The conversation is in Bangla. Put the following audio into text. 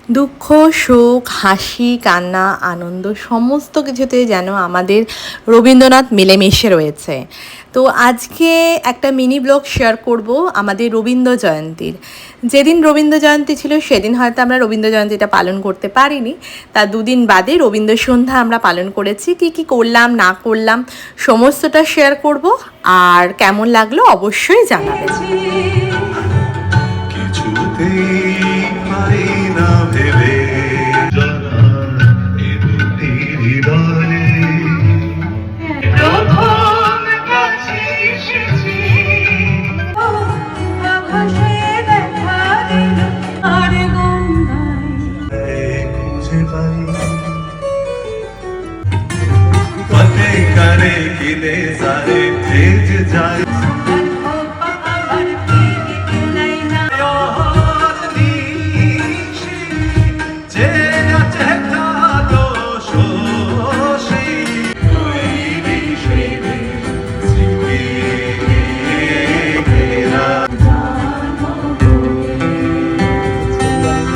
দুঃখ, সুখ, হাসি, কান্না, আনন্দ সমস্ত কিছুতে যেন আমাদের রবীন্দ্রনাথ মিলেমিশে রয়েছে। তো আজকে একটা মিনি ব্লগ শেয়ার করব আমাদের রবীন্দ্র জয়ন্তীর। যেদিন রবীন্দ্র জয়ন্তী ছিল সেদিন হয়তো আমরা রবীন্দ্র জয়ন্তীটা পালন করতে পারিনি, তার দুদিন বাদে রবীন্দ্র সন্ধ্যা আমরা পালন করেছি। কি করলাম না করলাম সমস্তটা শেয়ার করব, আর কেমন লাগলো অবশ্যই জানাবেন। करे किने सारे भेज जाए